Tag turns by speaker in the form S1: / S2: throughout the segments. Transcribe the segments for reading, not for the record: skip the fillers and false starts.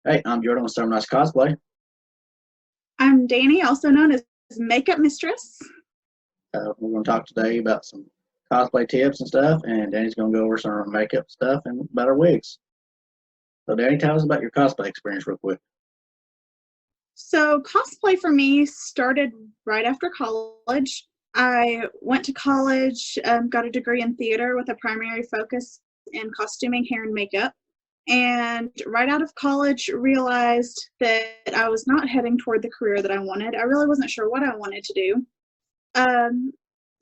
S1: Hey, I'm Jordan with SomerKnight's Cosplay.
S2: I'm Dani, also known as Makeup Mistress.
S1: We're going to talk today about some cosplay tips and stuff, and Danny's going to go over some of our makeup stuff and about our wigs. So, Danny, tell us about your cosplay experience real quick.
S2: So, cosplay for me started right after college. I went to college, got a degree in theater with a primary focus in costuming, hair, and makeup. And right out of college, realized that I was not heading toward the career that I wanted. I really wasn't sure what I wanted to do.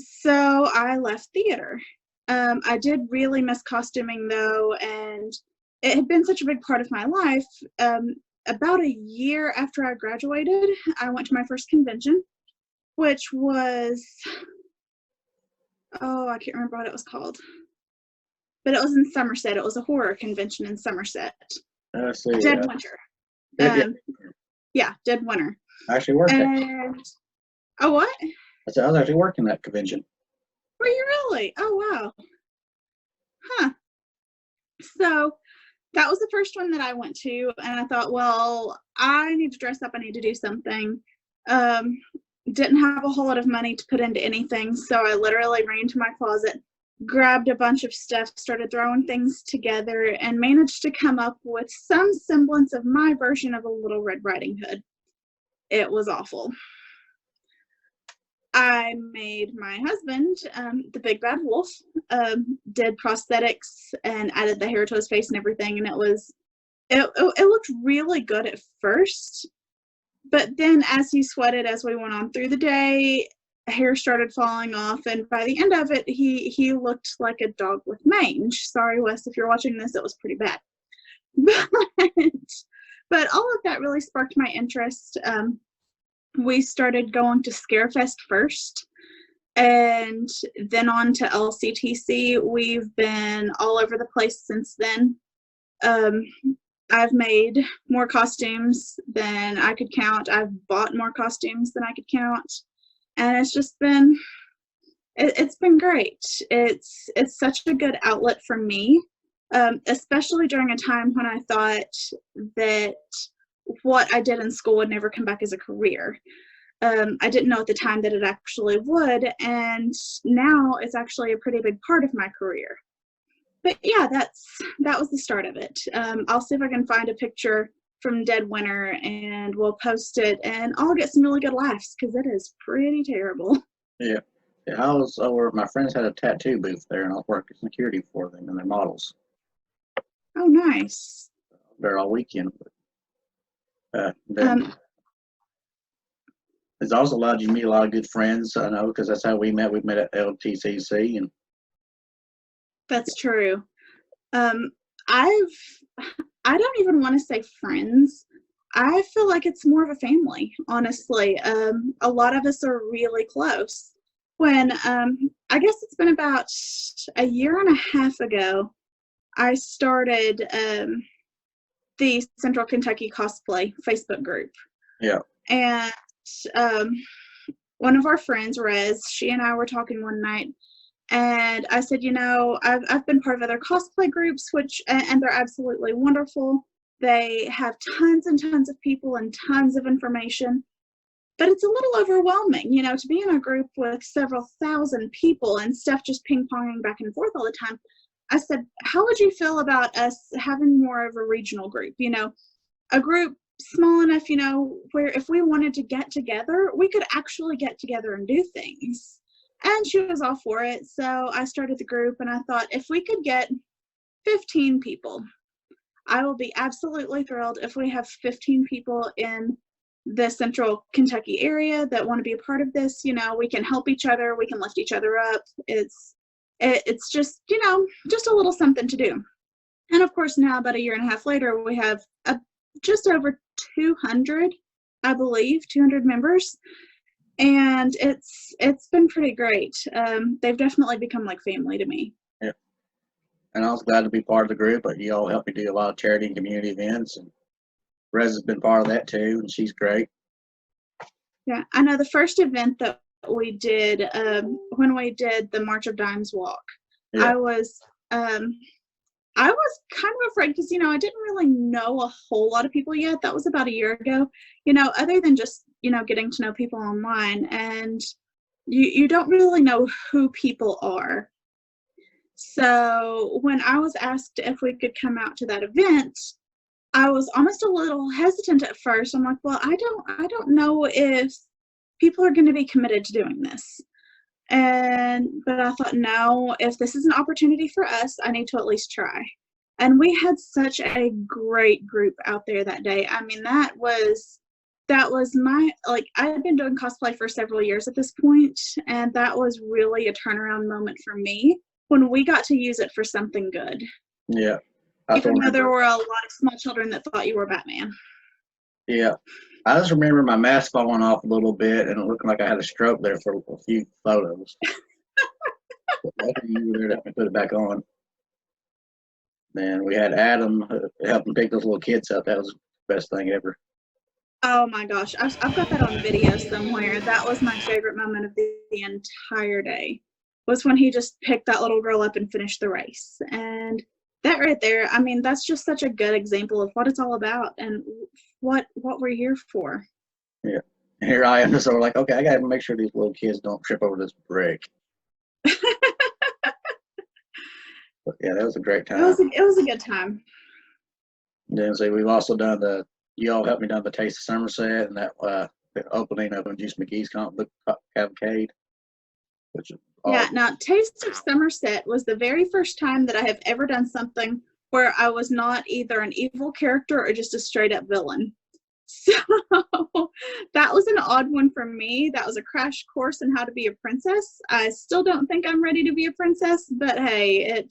S2: So I left theater. I did really miss costuming though, and it had been such a big part of my life. About a year after I graduated, I went to my first convention, which was, I can't remember what it was called. But it was in Somerset. It was a horror convention in Somerset.
S1: Let's see.
S2: Dead Winter. Dead Winter.
S1: I actually worked there.
S2: Oh, what?
S1: I said I was actually working that convention.
S2: Were you really? Oh, wow. Huh. So that was the first one that I went to, and I thought, well, I need to dress up. I need to do something. Didn't have a whole lot of money to put into anything, so I literally ran into my closet, grabbed a bunch of stuff, started throwing things together, and managed to come up with some semblance of my version of a Little Red Riding Hood. It was awful. I made my husband, the big bad wolf, did prosthetics and added the hair to his face and everything, and it looked really good at first, but then as he sweated as we went on through the day, hair started falling off, and by the end of it, he looked like a dog with mange. Sorry, Wes, if you're watching this, it was pretty bad. But all of that really sparked my interest. We started going to Scarefest first, and then on to LCTC. We've been all over the place since then. I've made more costumes than I could count. I've bought more costumes than I could count. And it's just been, it's been great. It's such a good outlet for me, especially during a time when I thought that what I did in school would never come back as a career. I didn't know at the time that it actually would, and now it's actually a pretty big part of my career. But yeah, that was the start of it. I'll see if I can find a picture from Dead Winter and we'll post it, and I'll get some really good laughs because it is pretty terrible.
S1: Yeah. I was over, my friends had a tattoo booth there, and I was working security for them and their models.
S2: Oh, nice.
S1: There all weekend. It's also allowed you to meet a lot of good friends, I know, because that's how we met. We met at LTCC. And
S2: that's true. I don't even want to say friends. I feel like it's more of a family, honestly. A lot of us are really close. When, I guess it's been about a year and a half ago, I started the Central Kentucky Cosplay Facebook group.
S1: Yeah.
S2: And one of our friends, Rez, she and I were talking one night, and I said, I've been part of other cosplay groups, and they're absolutely wonderful. They have tons and tons of people and tons of information, but it's a little overwhelming, to be in a group with several thousand people and stuff just ping-ponging back and forth all the time. I said, how would you feel about us having more of a regional group, a group small enough, where if we wanted to get together, we could actually get together and do things. And she was all for it. So I started the group, and I thought, if we could get 15 people, I will be absolutely thrilled if we have 15 people in the Central Kentucky area that want to be a part of this. We can help each other. We can lift each other up. It's just, just a little something to do. And of course, now about a year and a half later, we have just over 200, I believe, 200 members. And it's been pretty great. They've definitely become like family to me.
S1: Yeah. And I was glad to be part of the group, but you all helped me do a lot of charity and community events, and Rez has been part of that too, and she's great.
S2: Yeah, I know the first event that we did, when we did the March of Dimes walk, yeah. I was kind of afraid because, I didn't really know a whole lot of people yet. That was about a year ago, other than just, getting to know people online. And you don't really know who people are. So when I was asked if we could come out to that event, I was almost a little hesitant at first. I'm like, well, I don't know if people are going to be committed to doing this. But I thought, no, if this is an opportunity for us, I need to at least try. And we had such a great group out there that day. I mean, that was my, I had been doing cosplay for several years at this point, and that was really a turnaround moment for me when we got to use it for something good.
S1: Yeah.
S2: Even though there were a lot of small children that thought you were Batman.
S1: Yeah. I just remember my mask falling off a little bit and it looked like I had a stroke there for a few photos. You were there to help me put it back on. Then we had Adam helping pick those little kids up. That was the best thing ever.
S2: Oh my gosh. I've got that on video somewhere. That was my favorite moment of the entire day, was when he just picked that little girl up and finished the race. And that right there, I mean, that's just such a good example of what it's all about and what we're here for.
S1: Yeah. And here I am just sort of like, okay, I got to make sure these little kids don't trip over this brick. But yeah, that was a great time.
S2: It was a good time.
S1: Then see, we've also done you all helped me done the Taste of Somerset and that the opening of Juice McGee's comic book cavalcade. Which is
S2: now Taste of Somerset was the very first time that I have ever done something where I was not either an evil character or just a straight up villain. So that was an odd one for me. That was a crash course in how to be a princess. I still don't think I'm ready to be a princess, but hey,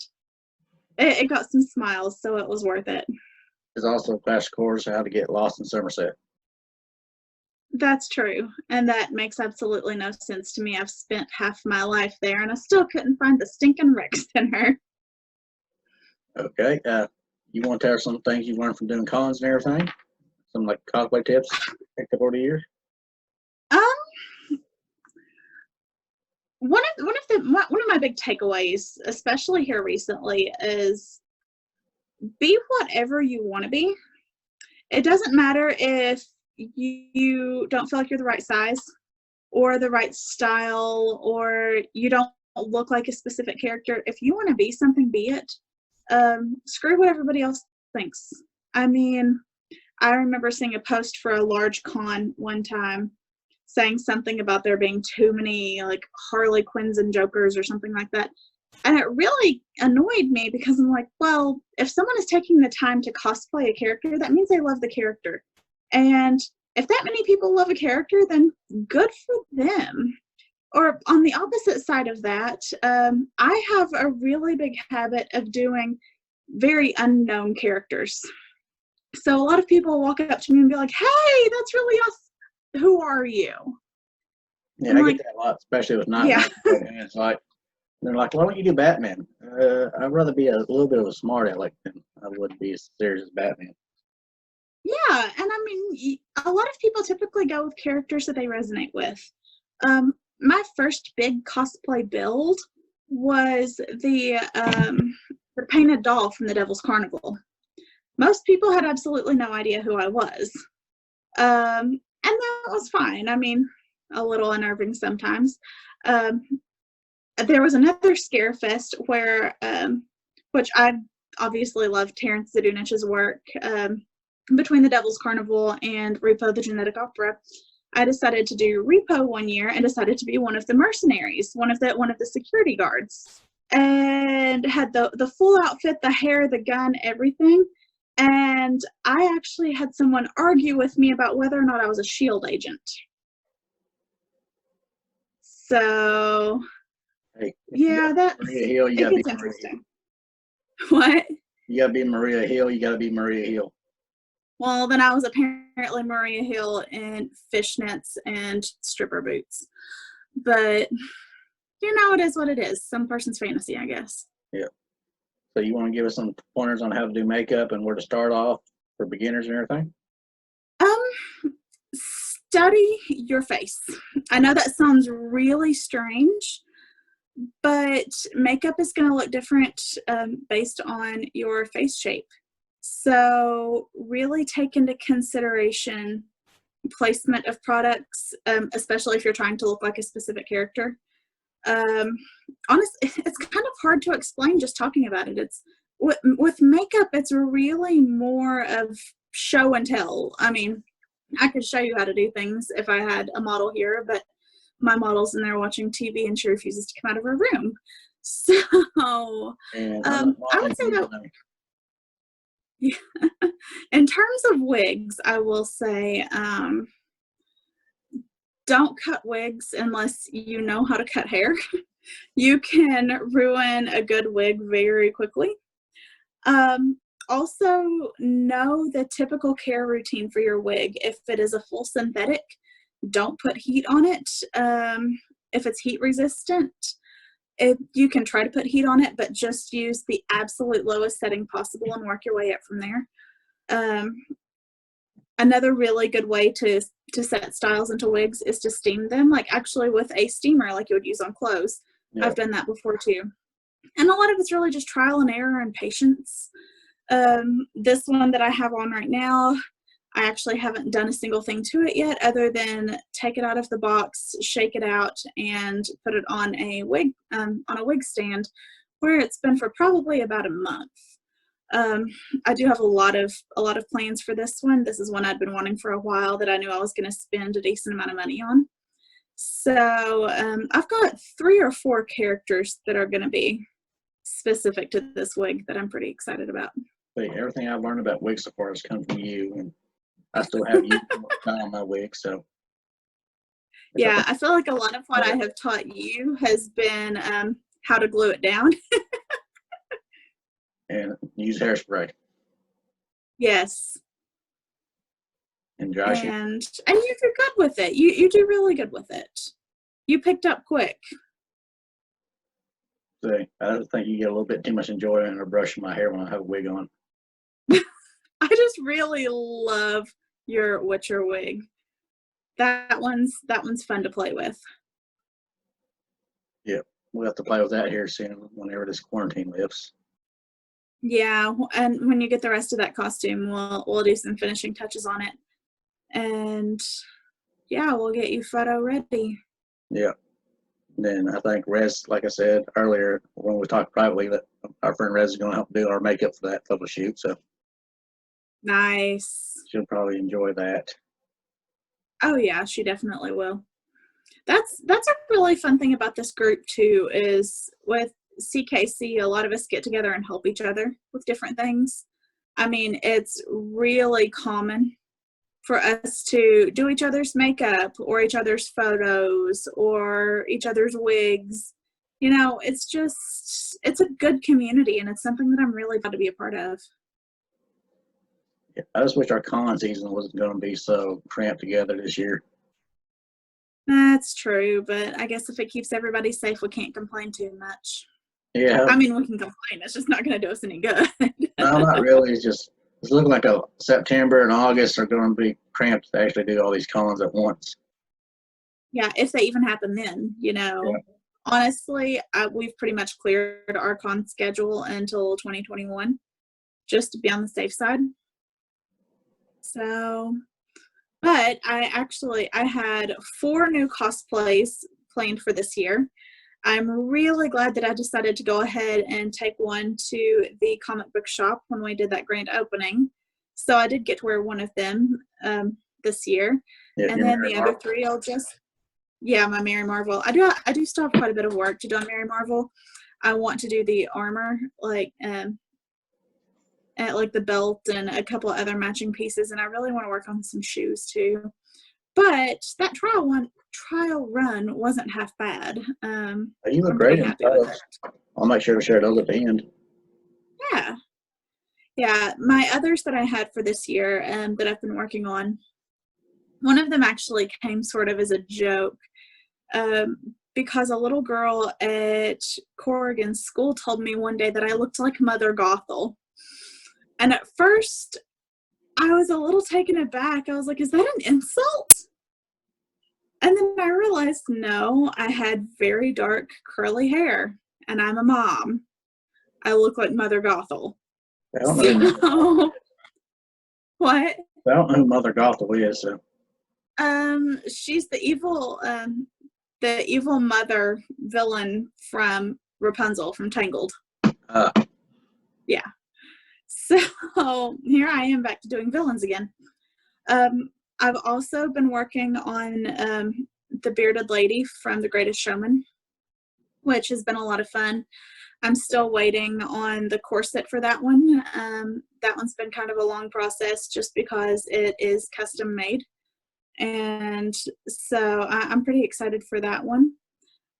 S2: it got some smiles, so it was worth it.
S1: There's also a crash course how to get lost in Somerset.
S2: That's true, and that makes absolutely no sense to me. I've spent half my life there, and I still couldn't find the stinking rec center.
S1: Okay, you want to tell us some things you learned from doing cons and everything? Some like cosplay tips picked up over the years?
S2: One of my big takeaways, especially here recently, is be whatever you want to be. It doesn't matter if you don't feel like you're the right size or the right style or you don't look like a specific character. If you want to be something, be it. Screw what everybody else thinks. I mean, I remember seeing a post for a large con one time saying something about there being too many like Harley Quinns and Jokers or something like that. And it really annoyed me because I'm like, well, if someone is taking the time to cosplay a character, that means they love the character. And if that many people love a character, then good for them. Or on the opposite side of that, I have a really big habit of doing very unknown characters. So a lot of people walk up to me and be like, hey, that's really us. Who are you?
S1: Yeah, I get that a lot, especially with not.
S2: Yeah.
S1: It's like, they're like, why don't you do Batman? I'd rather be a little bit of a smart aleck than I would be as serious as Batman.
S2: Yeah, and I mean, a lot of people typically go with characters that they resonate with. My first big cosplay build was the painted doll from the Devil's Carnival. Most people had absolutely no idea who I was. And that was fine. I mean, a little unnerving sometimes. There was another Scarefest where, which I obviously love Terrence Zdunich's work, between the Devil's Carnival and Repo the Genetic Opera. I decided to do Repo one year and decided to be one of the mercenaries, one of the security guards, and had the full outfit, the hair, the gun, everything. And I actually had someone argue with me about whether or not I was a SHIELD agent. So,
S1: hey,
S2: yeah, that's
S1: Maria Hill,
S2: it gets interesting. What?
S1: You gotta be Maria Hill. You gotta be Maria Hill.
S2: Well, then I was apparently Maria Hill in fishnets and stripper boots. But, it is what it is. Some person's fantasy, I guess.
S1: Yeah. So you want to give us some pointers on how to do makeup and where to start off for beginners and everything?
S2: Study your face. I know that sounds really strange, but makeup is going to look different based on your face shape. So really take into consideration placement of products, especially if you're trying to look like a specific character. Honestly, it's kind of hard to explain just talking about it. It's with makeup, it's really more of show and tell. I mean, I could show you how to do things if I had a model here, but my model's in there watching TV and she refuses to come out of her room. So I would say that in terms of wigs, I will say don't cut wigs unless you know how to cut hair. You can ruin a good wig very quickly. Also, know the typical care routine for your wig. If it is a full synthetic, don't put heat on it. If it's heat resistant, you can try to put heat on it, but just use the absolute lowest setting possible and work your way up from there. Another really good way to set styles into wigs is to steam them, like actually with a steamer like you would use on clothes. Yeah. I've done that before too. And a lot of it's really just trial and error and patience. This one that I have on right now, I actually haven't done a single thing to it yet other than take it out of the box, shake it out, and put it on a wig stand where it's been for probably about a month. I do have a lot of plans for this one. This is one I'd been wanting for a while that I knew I was going to spend a decent amount of money on. So I've got 3 or 4 characters that are going to be specific to this wig that I'm pretty excited about.
S1: Wait, everything I've learned about wigs so far has come from you, and I still have you on my wig, so.
S2: Yeah, I feel like a lot of what I have taught you has been how to glue it down.
S1: And use hairspray.
S2: Yes.
S1: And Josh.
S2: And you do good with it. You do really good with it. You picked up quick.
S1: See, I think you get a little bit too much enjoyment in brushing my hair when I have a wig on.
S2: I just really love your Witcher wig. That one's fun to play with.
S1: Yep, we'll have to play with that here soon whenever this quarantine lifts.
S2: Yeah, and when you get the rest of that costume, we'll do some finishing touches on it, and yeah, we'll get you photo ready.
S1: Yeah. Then I think Rez, like I said earlier when we talked privately, that our friend Rez is going to help do our makeup for that photo shoot. So
S2: nice.
S1: She'll probably enjoy that.
S2: Oh yeah, she definitely will. That's a really fun thing about this group too, is with CKC, a lot of us get together and help each other with different things. I mean, it's really common for us to do each other's makeup or each other's photos or each other's wigs. You know, it's a good community, and it's something that I'm really glad to be a part of.
S1: Yeah, I just wish our con season wasn't going to be so cramped together this year.
S2: That's true, but I guess if it keeps everybody safe, we can't complain too much.
S1: Yeah.
S2: I mean, we can complain. It's just not going to do us any good.
S1: No, not really. It's looking like September and August are going to be cramped to actually do all these cons at once.
S2: Yeah, if they even happen then, you know. Yeah. Honestly, we've pretty much cleared our con schedule until 2021, just to be on the safe side. So, but I had 4 new cosplays planned for this year. I'm really glad that I decided to go ahead and take one to the comic book shop when we did that grand opening. So I did get to wear one of them this year. Yeah, and then the other 3 I'll just, my Mary Marvel. I do still have quite a bit of work to do on Mary Marvel. I want to do the armor, like the belt and a couple of other matching pieces, and I really want to work on some shoes too. But that trial run wasn't half bad.
S1: You look great. I'll make sure to share those at the end.
S2: Yeah. My others that I had for this year that I've been working on, one of them actually came sort of as a joke because a little girl at Corrigan's school told me one day that I looked like Mother Gothel. And at first, I was a little taken aback. I was like, is that an insult? And then I realized, no, I had very dark curly hair, and I'm a mom. I look like Mother Gothel.
S1: I don't know who,
S2: So, what?
S1: I don't know who Mother Gothel is. So.
S2: She's the evil mother villain from Rapunzel from Tangled.
S1: Uh,
S2: Yeah. So here I am back to doing villains again. I've also been working on the bearded lady from The Greatest Showman, which has been a lot of fun. I'm still waiting on the corset for that one. That one's been kind of a long process just because it is custom made. And so I'm pretty excited for that one.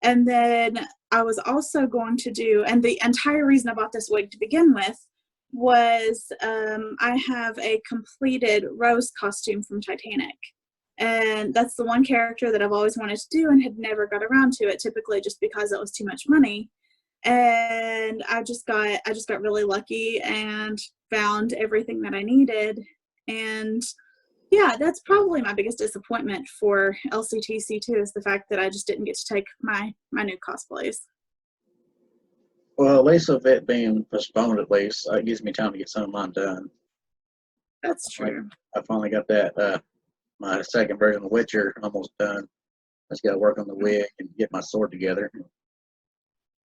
S2: And then I was also going to do, and the entire reason I bought this wig to begin with was I have a completed Rose costume from Titanic. And that's the one character that I've always wanted to do and had never got around to it, typically just because it was too much money. And I just got really lucky and found everything that I needed. And yeah, that's probably my biggest disappointment for LCTC2 is the fact that I just didn't get to take my new cosplays.
S1: Well, at least with it being postponed, at least it gives me time to get some of mine done.
S2: That's true.
S1: I finally got that my second version of Witcher almost done. I just got to work on the wig and get my sword together,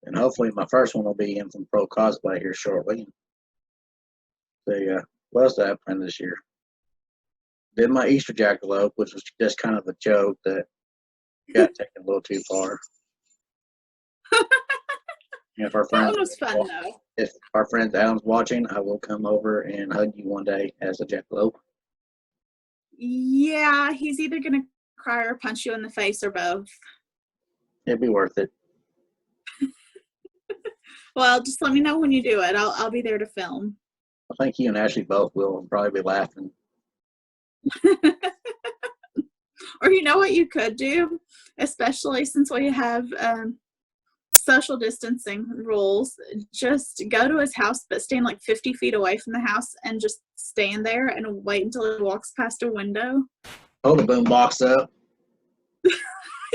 S1: and hopefully my first one will be in from Pro Cosplay here shortly. What else did I have planned this year? Did my Easter jackalope, which was just kind of a joke that got taken a little too far. If our
S2: That
S1: friends,
S2: one was fun though.
S1: if our friend Adam's watching, I will come over and hug you one day as a jackalope.
S2: Yeah, he's either gonna cry or punch you in the face or both.
S1: It'd be worth it.
S2: Well, just let me know when you do it. I'll be there to film.
S1: I think you and Ashley both will probably be laughing.
S2: Or you know what you could do, especially since we have social distancing rules, just go to his house but stand like 50 feet away from the house and just stand there and wait until he walks past a window.
S1: Hold the boom box up.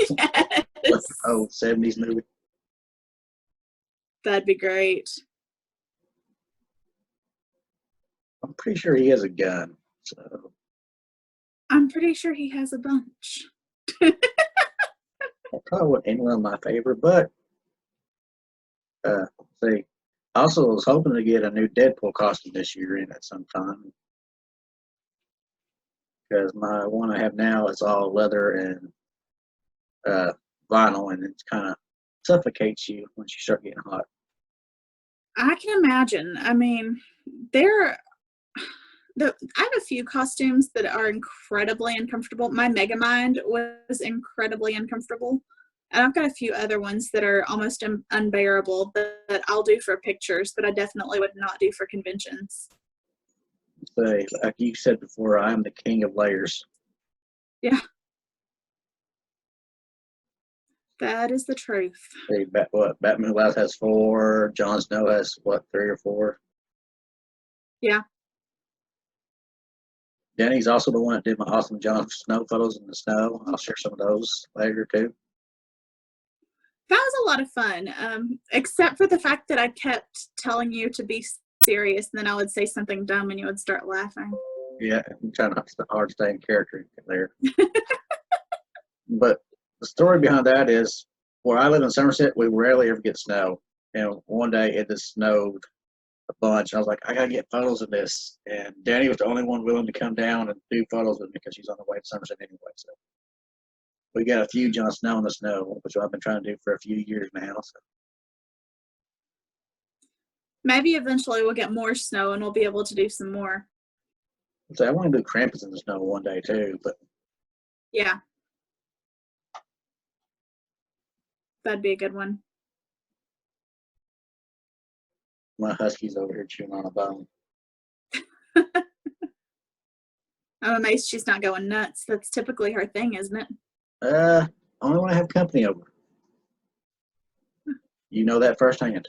S2: Yes.
S1: Oh, 70s movie.
S2: That'd be great.
S1: I'm pretty sure he has a gun. So
S2: I'm pretty sure he has a bunch.
S1: I probably wasn't any of my favorite, but see, I also was hoping to get a new Deadpool costume this year in at some time. Because my one I have now is all leather and vinyl, and it's kind of suffocates you once you start getting hot.
S2: I can imagine. I mean, I have a few costumes that are incredibly uncomfortable. My Megamind was incredibly uncomfortable. And I've got a few other ones that are almost unbearable that I'll do for pictures, but I definitely would not do for conventions.
S1: Say, like you said before, I am the king of layers.
S2: Yeah. That is the truth.
S1: See, Batman Who Laughs has 4. Jon Snow has, 3 or 4?
S2: Yeah.
S1: Danny's also the one that did my awesome Jon Snow photos in the snow. I'll share some of those later, too.
S2: That was a lot of fun, except for the fact that I kept telling you to be serious, and then I would say something dumb and you would start laughing.
S1: Yeah, I'm trying not to hard stay in character there. But the story behind that is, where I live in Somerset, we rarely ever get snow. And one day it just snowed a bunch. I was like, I gotta get photos of this. And Dani was the only one willing to come down and do photos with me because she's on the way to Somerset anyway. So we got a few Jon Snow in the snow, which I've been trying to do for a few years now. So.
S2: Maybe eventually we'll get more snow and we'll be able to do some more.
S1: So I want to do Krampus in the snow one day too, but
S2: yeah, that'd be a good one.
S1: My husky's over here chewing on a bone.
S2: I'm amazed she's not going nuts. That's typically her thing, isn't it?
S1: Only when I have company over. You know that firsthand.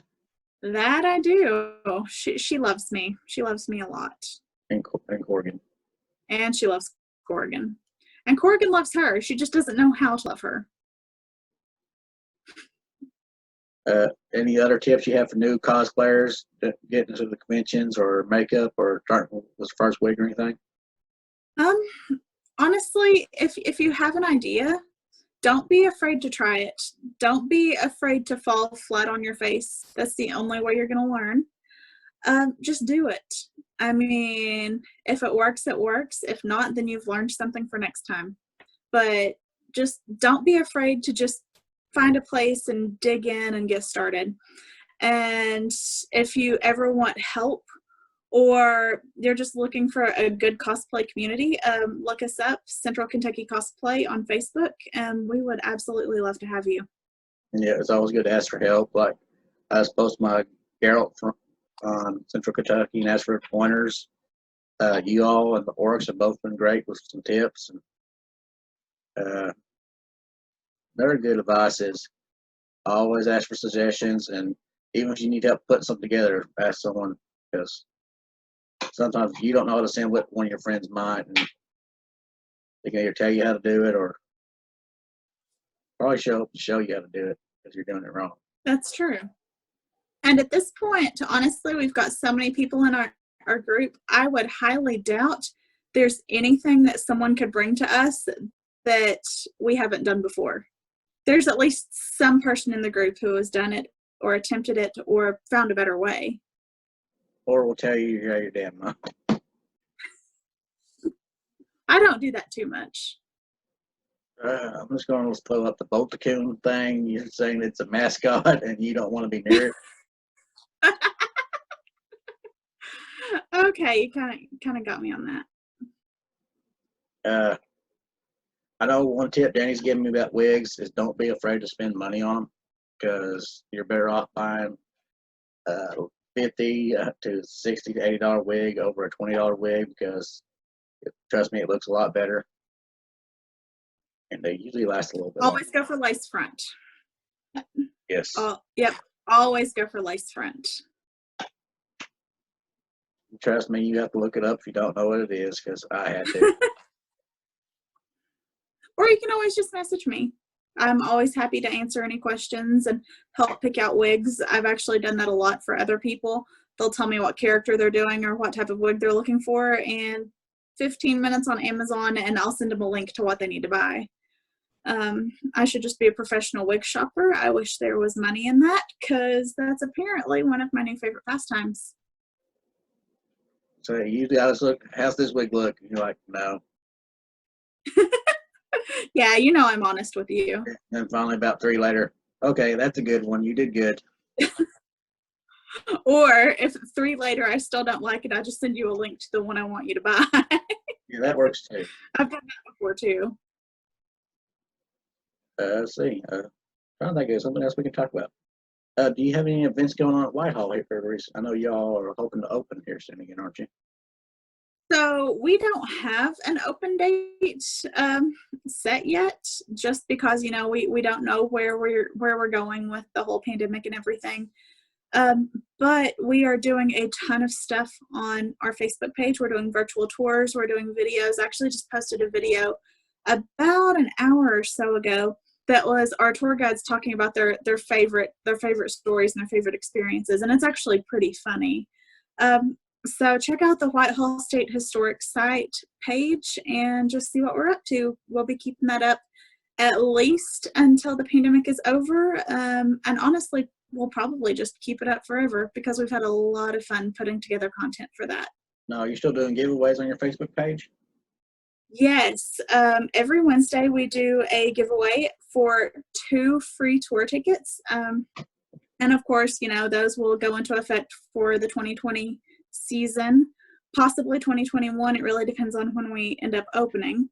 S2: That I do. She loves me. She loves me a lot.
S1: And Corgan.
S2: And she loves Corgan. And Corrigan loves her. She just doesn't know how to love her.
S1: Any other tips you have for new cosplayers getting into the conventions or makeup or starting with first wig or anything?
S2: Honestly, if you have an idea, don't be afraid to try it. Don't be afraid to fall flat on your face. That's the only way you're going to learn. Just do it. I mean, if it works, it works. If not, then you've learned something for next time. But just don't be afraid to just find a place and dig in and get started. And if you ever want help or you're just looking for a good cosplay community, look us up, Central Kentucky Cosplay on Facebook, and we would absolutely love to have you.
S1: Yeah, it's always good to ask for help. Like I was posting my Geralt from Central Kentucky and asked for pointers. You all and the Orcs have both been great with some tips. And very good advice is always ask for suggestions, and even if you need help putting something together, ask someone, because sometimes you don't know how to send what one of your friends might, and they can either tell you how to do it or probably show you how to do it because you're doing it wrong.
S2: That's true. And at this point, honestly, we've got so many people in our group, I would highly doubt there's anything that someone could bring to us that we haven't done before. There's at least some person in the group who has done it or attempted it or found a better way.
S1: Or we'll tell you you're out of your damn mind.
S2: I don't do that too much.
S1: I'm just going to pull up the Boltacoon thing. You're saying it's a mascot and you don't want to be near it.
S2: Okay, you kind of got me on that.
S1: I know one tip Danny's giving me about wigs is don't be afraid to spend money on them, because you're better off buying $50 to $60 to $80 wig over a $20 wig, because trust me, it looks a lot better, and they usually last a little bit
S2: Always
S1: longer.
S2: go for lace front.
S1: Yes.
S2: Yep. Always go for lace front.
S1: Trust me, you have to look it up if you don't know what it is, because I had to.
S2: Or you can always just message me. I'm always happy to answer any questions and help pick out wigs. I've actually done that a lot for other people. They'll tell me what character they're doing or what type of wig they're looking for, and 15 minutes on Amazon, and I'll send them a link to what they need to buy. I should just be a professional wig shopper. I wish there was money in that, because that's apparently one of my new favorite pastimes.
S1: So you guys look, how's this wig look? And you're like, no.
S2: Yeah, you know I'm honest with you.
S1: And finally, about 3 later, okay, that's a good one. You did good.
S2: Or if 3 later I still don't like it, I just send you a link to the one I want you to buy.
S1: Yeah, that works too.
S2: I've done that before too.
S1: Let's see. Trying to think of something else we can talk about. Do you have any events going on at Whitehall here for recent? I know y'all are hoping to open here soon again, aren't you?
S2: So we don't have an open date set yet, just because we don't know where we're going with the whole pandemic and everything. But we are doing a ton of stuff on our Facebook page. We're doing virtual tours. We're doing videos. I actually just posted a video about an hour or so ago that was our tour guides talking about their favorite stories and their favorite experiences, and it's actually pretty funny. So check out the Whitehall State Historic Site page and just see what we're up to. We'll be keeping that up at least until the pandemic is over, and honestly, we'll probably just keep it up forever, because we've had a lot of fun putting together content for that.
S1: No, you're still doing giveaways on your Facebook page?
S2: Yes, every Wednesday we do a giveaway for 2 free tour tickets. And of course, those will go into effect for the 2020 season, possibly 2021. It really depends on when we end up opening.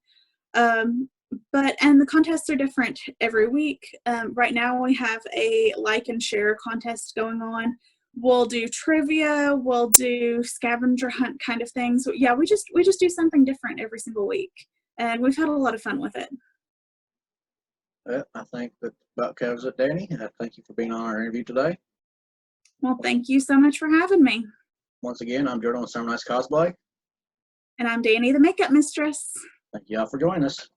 S2: And the contests are different every week. Right now we have a like and share contest going on. We'll do trivia, we'll do scavenger hunt kind of things. So yeah, we just do something different every single week, and we've had a lot of fun with it.
S1: Well, I think that about covers it, Dani. Thank you for being on our interview today.
S2: Well, thank you so much for having me.
S1: Once again, I'm Jordan with SomerKnight Cosplay.
S2: And I'm Dani, the makeup mistress.
S1: Thank you all for joining us.